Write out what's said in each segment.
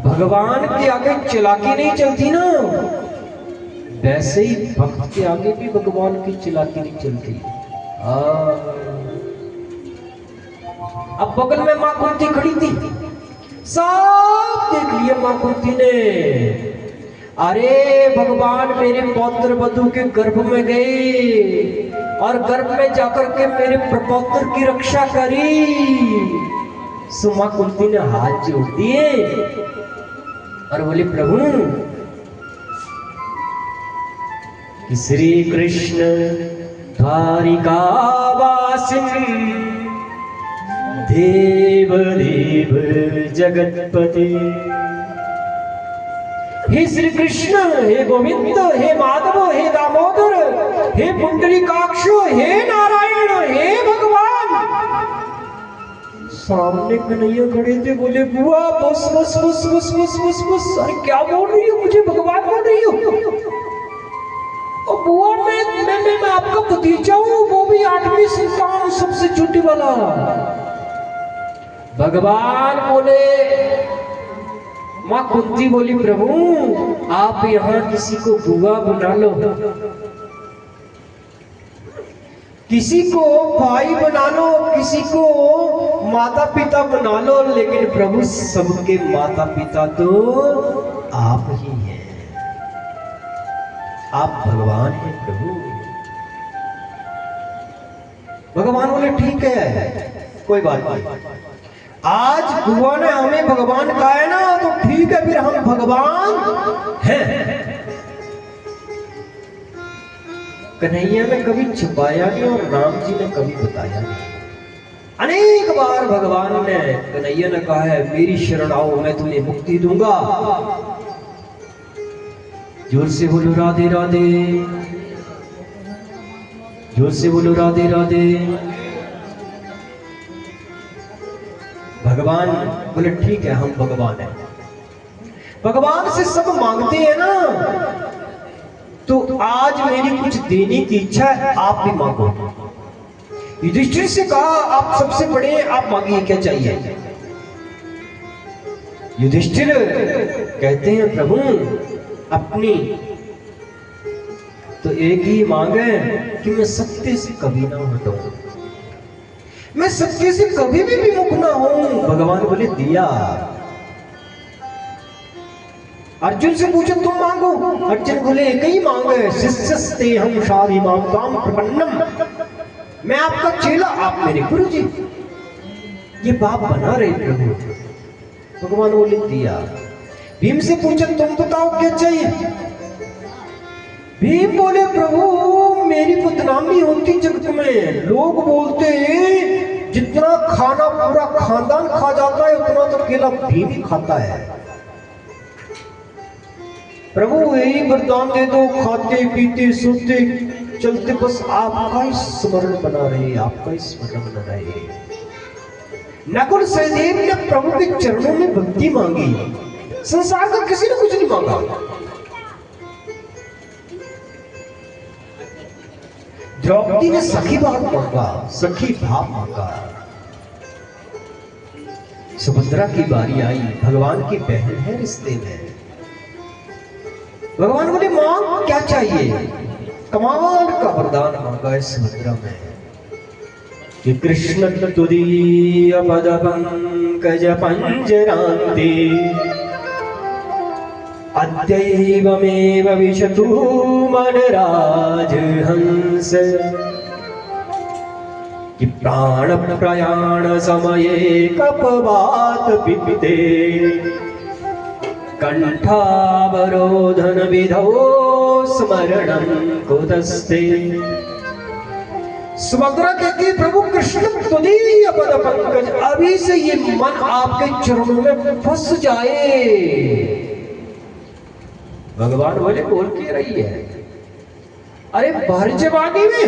भगवान के आगे चालाकी नहीं चलती ना, वैसे ही भक्त के आगे भी भगवान की चालाकी नहीं चलती। अब बगल में मां कुंती खड़ी थी, सब देख लिया मां कुंती ने। अरे भगवान मेरे पौत्र वधु के गर्भ में गए और गर्भ में जाकर के मेरे प्रपौत्र की रक्षा करी। सो मां कुंती ने हाथ जोड़ दिए और बोले प्रभु कि श्री कृष्ण द्वारिकावासिन देव देव जगतपति, हे श्री कृष्ण, हे गोविंद, हे माधव, हे दामोदर, हे पुंडरीकाक्ष, हे नारायण, हे भगवान। सामने कन्हैया खड़े थे, बोले बुआ बस बस बस बस बस बस बस। अरे क्या बोल रही हो, मुझे भगवान बोल रही हो? और बुआ मैं आपका भतीजा हूं, वो भी 8वीं संतान, सबसे छोटी वाला। भगवान बोले, मां कुंती बोली प्रभु आप यहां किसी को बुआ बना लो, किसी को भाई बना लो, किसी को माता पिता बना लो, लेकिन प्रभु सबके माता पिता तो आप ही हैं, आप भगवान हैं प्रभु। भगवान बोले ठीक है कोई बात नहीं, आज बुआ ने हमें भगवान कहा है ना, तो ठीक है फिर हम भगवान हैं। कन्हैया ने कभी छुपाया नहीं और राम जी ने कभी बताया नहीं। अनेक बार भगवान ने, कन्हैया ने कहा है मेरी शरण आओ मैं तुम्हें मुक्ति दूंगा। जोर से बोलो राधे राधे, जोर से बोलो राधे राधे। भगवान बोले ठीक है हम भगवान हैं। भगवान से सब मांगते हैं ना, तो आज मेरी कुछ देने की इच्छा है, आप भी मांगो। युधिष्ठिर से कहा आप सबसे बड़े, आप मांगिए क्या चाहिए। युधिष्ठिर कहते हैं प्रभु अपनी तो एक ही मांग है कि मैं सत्य से कभी ना हटूं, मैं सत्य से कभी भी विमुख ना हूं। भगवान बोले दिया। अर्जुन से पूछो तुम मांगो, अर्जुन बोले एक ही मांग है, शिष्यस्ते हम शारी माम काम प्रपन्नम, मैं आपका चेला आप मेरे गुरु जी। ये बात बना रहे प्रभु। भगवान बोले दिया। भीम से पूछो तुम बताओ क्या चाहिए। भीम बोले प्रभु मेरी बदनामी होती जगत में, लोग बोलते हैं जितना खाना पूरा खानदान खा जाता है उतना तो अकेला भीम ही खाता है। प्रभु यही वरदान दे दो, खाते पीते सोते चलते बस आपका ही स्मरण बना रहे, आपका ही स्मरण बना रहे। नकुल सहदेव ने प्रभु के चरणों में भक्ति मांगी, संसार का किसी ने कुछ नहीं मांगा। द्रौपदी ने सखी भाव मांगा, सखी भाव मांगा। सुभद्रा की बारी आई, भगवान की बहन है रिश्ते में। भगवान बोले मांग क्या चाहिए। कमाल का वरदान मांगा है सुभद्रा में कि कृष्ण तुदीय पद पंकज पंजरान्ते अद्यैवमेव विशतु मनराज हंस, कि प्राण प्रयाण समये कपवात पिपीते कंठावरोधन विधौ स्मरणं कुतस्ते। सुभद्रा कहती प्रभु कृष्ण तुदीय पद पंकज, अभी से ये मन आपके चरणों में फंस जाए। भगवान बोले बोल के रही है। अरे भर जवानी में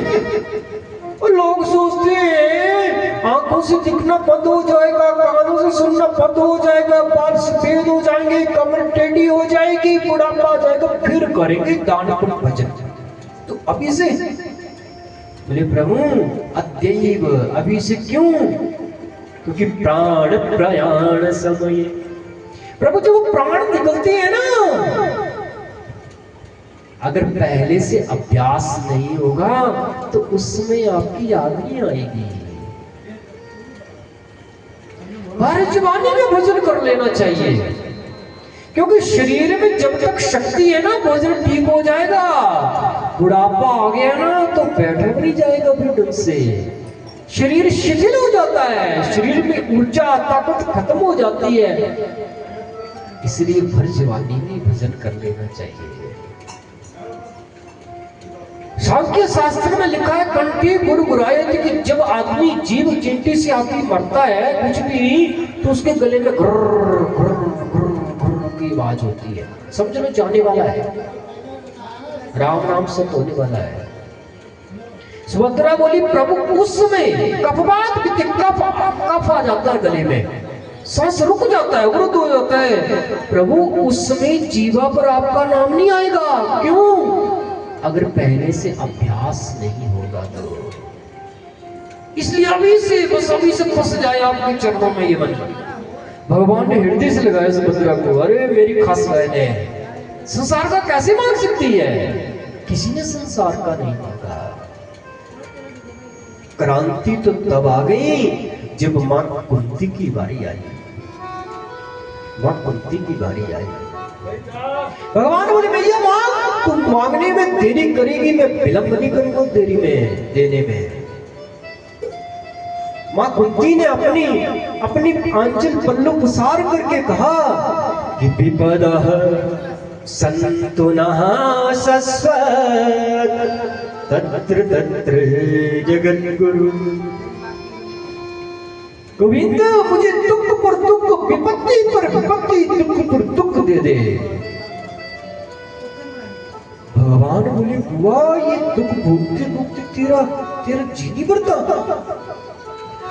और लोग सोचते हैं आंखों से दिखना बंद हो जाएगा, कानों से सुनना बंद हो जाएगा, बाल सफेद हो जाएंगे, कमर टेढ़ी हो जाएगी, बुढ़ापा आ जाएगा, फिर करेंगे दान पुण्य भजन। तो अभी से बोले प्रभु अद्यैव, अभी से क्यों क्योंकि प्राण प्रयाण समय, प्रभु जब वो प्राण निकलते हैं ना, अगर पहले से अभ्यास नहीं होगा तो उसमें आपकी याद नहीं आएगी। हर जवानी में भोजन कर लेना चाहिए, क्योंकि शरीर में जब तक शक्ति है ना, भोजन ठीक हो जाएगा। बुढ़ापा आ गया ना तो बैठा भी नहीं जाएगा फिर ढंग से, शरीर शिथिल हो जाता है, शरीर में ऊर्जा ताकत खत्म हो जाती है। इसलिए भर जवानी में भोजन कर लेना चाहिए। सांख्य शास्त्र में लिखा है, कंठी गुरगुराए थे कि जब आदमी जीव चिंटी से आदमी मरता है कुछ भी, तो उसके गले में घुर्र घुर्र घुर्र घुर्र की आवाज होती है, समझ लो जाने वाला है, राम नाम से होने वाला है। सुभद्रा बोली, प्रभु उस समय कफवात कफ आ जाता है गले में, सांस रुक जाता है, अवरुद्ध हो जाता है। प्रभु उस समय जीवा पर आपका नाम नहीं आएगा। क्यों? अगर पहले से अभ्यास नहीं होगा तो। इसलिए अभी से बस अभी से फंस जाए आपके चरणों में ये मन। भगवान ने हृदय से लगाया सुभद्रा को, अरे मेरी खास बहन है, संसार का कैसे मांग सकती है? किसी ने संसार का नहीं मांगा। क्रांति तो तब आ गई जब मां कुंती की बारी आई। मां कुंती की बारी आई, भगवान बोले, भैया मांग, तुम मांगने में देरी करेगी, मैं विलंब नहीं करूंगा देरी में देने में। मां कुंती ने अपनी आंचल पल्लू पसार करके कहा कि विपदः सन्तु नः शश्वत् तत्र तत्र जगद्गुरु। गोविंद मुझे दुख पर दुख, विपत्ति पर विपत्ति, दुख पर दुख दे दे। भगवान बोले, बुआ ये दुख भोगते भोगते तेरा जी नहीं भरता,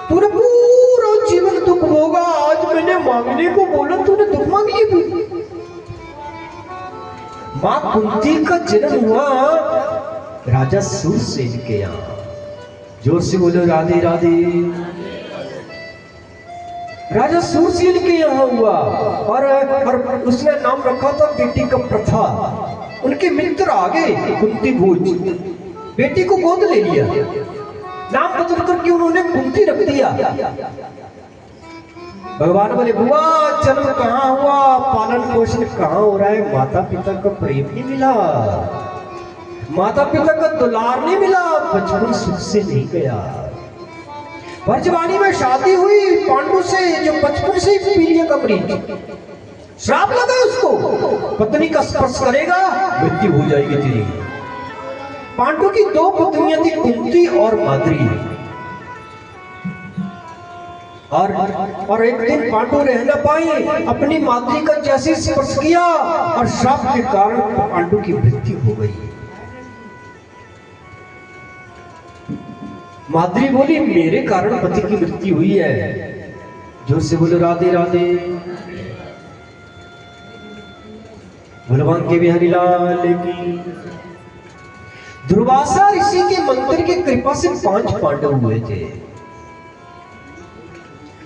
तूने पूरा जीवन दुख भोगा, आज मैंने मांगने को बोला तूने दुख मांग लिया। मां कुंती का जन्म हुआ राजा सूरसेन के यहाँ। जोर से बोलो राधे राधे। राजा सूरसेन के यहाँ हुआ और उसने नाम रखा था बेटी का प्रथा। उनके मित्र आ गए कुंती भोज, बेटी को गोद ले लिया, नाम बदल करके उन्होंने कुंती रख दिया। भगवान बोले, बुआ जन्म कहाँ हुआ, पालन पोषण कहाँ हो रहा है, माता पिता का प्रेम नहीं मिला, माता पिता का दुलार नहीं मिला, बचपन सुख से नहीं गया। भरजवानी में शादी हुई पांडु से, जो बचपन से ही पीलिया का मरीज, श्राप लगा उसको, पत्नी का स्पर्श करेगा मृत्यु हो जाएगी तेरी। पांडु की दो पत्नियां थी, कुंती और माद्री। और एक दिन पांडु रह न पाए, अपनी माद्री का जैसे स्पर्श किया और श्राप के कारण पांडु की मृत्यु हो गई। माद्री बोली, मेरे कारण पति की मृत्यु हुई है। जोर से बोलो राधे राधे। भगवान के बिहारी लाल की। दुर्वासा ऋषि के मंत्र की कृपा से 5 पांडव हुए थे,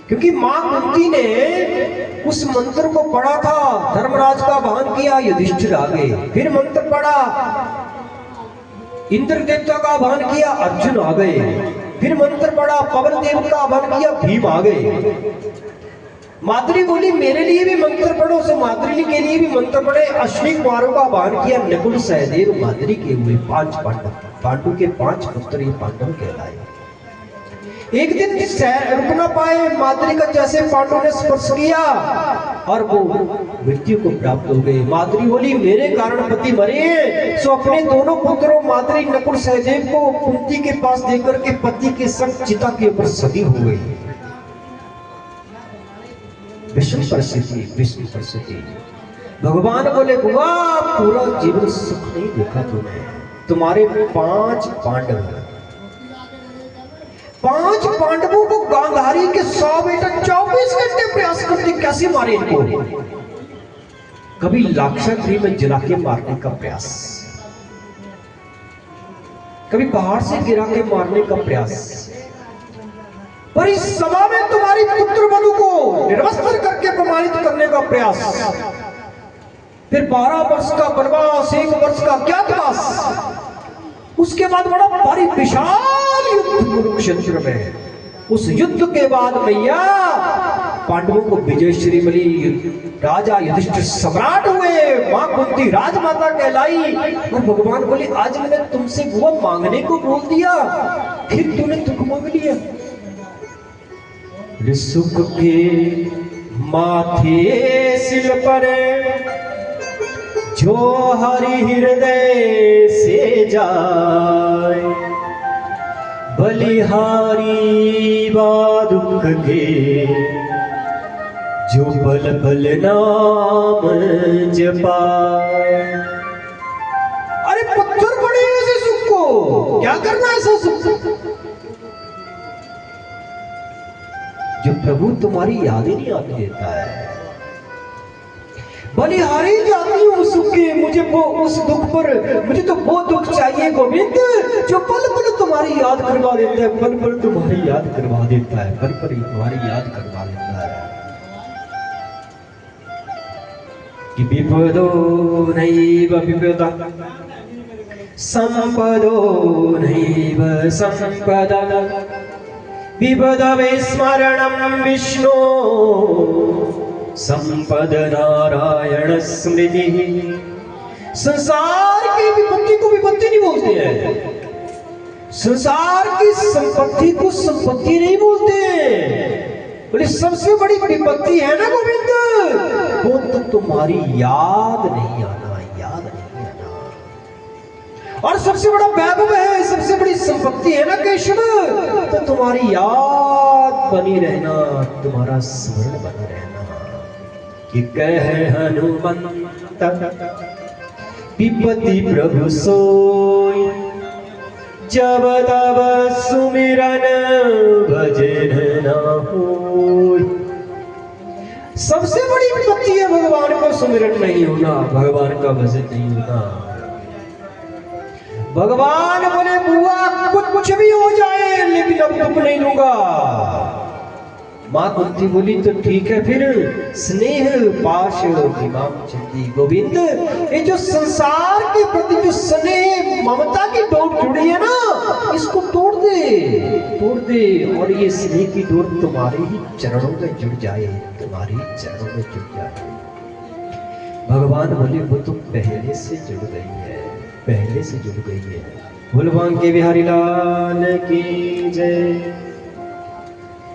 क्योंकि मां कुंती ने उस मंत्र को पढ़ा था। धर्मराज का आह्वान किया, युधिष्ठिर आ गए। फिर मंत्र पढ़ा, इंद्र देवता का आह्वान किया, अर्जुन आ गए। फिर मंत्र पढ़ा, पवन देव का आह्वान किया, भीम आ गए। माद्री बोली, मेरे लिए भी मंत्र पढ़ो, सो माद्री के लिए भी मंत्र पढ़े। अश्विनी कुमारों का आह्वान किया, नकुल सहदेव माद्री के हुए 5 पांडव। पांडु के 5 पुत्र ये पांडव कहलाए। एक दिन रुक ना पाए, माद्री का जैसे पांडु ने स्पर्श किया और वो मृत्यु को प्राप्त हो गए। माद्री बोली, मेरे कारण पति मरे, सो अपने दोनों पुत्रों माद्री नकुल सहदेव को कुंती के पास देकर के पति के संग चिता के ऊपर सती हो गई। विषम परिस्थिति। भगवान बोले, बुआ पूरा जीवन सुख नहीं देखा तूने, तुम्हारे 5 पांडव हैं। 5 पांडवों को गांधारी के 100 बेटा 24 घंटे प्रयास करते, कैसे मारे इनको। कभी लाक्षागृह में जला के मारने का प्रयास, कभी पहाड़ से गिरा के मारने का प्रयास, पर इस सभा में तुम्हारी पुत्र वधु को निर्वस्त्र करके प्रमाणित करने का प्रयास, फिर 12 वर्ष का वनवास, 1 वर्ष का अज्ञातवास, उसके बाद बड़ा भारी विशाल युद्ध कुरुक्षेत्र में। उस युद्ध के बाद मैया पांडवों को विजयश्री मिली, राजा युधिष्ठिर सम्राट हुए, मां कुंती राजमाता कहलाई। और भगवान बोले आज मैंने तुमसे वो मांगने को बोल दिया, फिर तूने दुख मांग लिया। सुख के माथे सिल पर जो हरि हृदय से जाए, बलिहारी बा दुख के जो बल बल नाम जपाए। अरे पत्थर पड़े ऐसे सुख को, क्या करना ऐसा सुख जो प्रभु तुम्हारी यादें नहीं आती देता है। बलिहारी जाती हूँ सुख के, मुझे वो उस दुख पर, मुझे तो वो दुख चाहिए गोविंद जो पल पल तुम्हारी याद करवा देता है, पल पल तुम्हारी याद करवा देता है, पल पल तुम्हारी याद करवा देता है। कि विपदो नैव विपदा संपदो नैव संपदा, विपद विस्मरणं विष्णु संपद नारायण स्मृति। संसार की विपत्ति को विपत्ति नहीं बोलते हैं, संसार की संपत्ति को संपत्ति नहीं बोलते हैं। बोले सबसे बड़ी विपत्ति है ना गोविंद, वो तो तुम्हारी याद नहीं आना, याद नहीं आना। और सबसे बड़ा वैभव है, सबसे बड़ी संपत्ति है ना केशव, तो तुम्हारी याद बनी रहना, तुम्हारा स्मरण बना रहना। कि कह हनुमंत विपत्ति प्रभु सोई, जब तब सुमिरन भजन न होई। सबसे बड़ी विपत्ति है भगवान का सुमिरन नहीं होना, भगवान का भजन नहीं होना। भगवान बोले बुआ कुछ भी हो जाए लेकिन अब दुख नहीं लूंगा। मां कुंती बोली तो ठीक है, फिर स्नेह पाश इमाम चंदी। गोविंद ये जो संसार के प्रति जो स्नेह ममता की डोर जुड़ी है ना, इसको तोड़ दे, तोड़ दे, और ये स्नेह की डोर तुम्हारे ही चरणों में जुड़ जाए, तुम्हारे ही चरणों में जुड़ जाए। भगवान बोले वो तो पहले से जुड़ गई है, पहले से जुड़ गई है। भोलवान के बिहारी लाल की जय,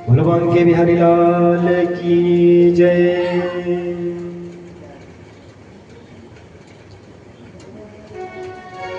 भोलवान के बिहारी लाल की जय।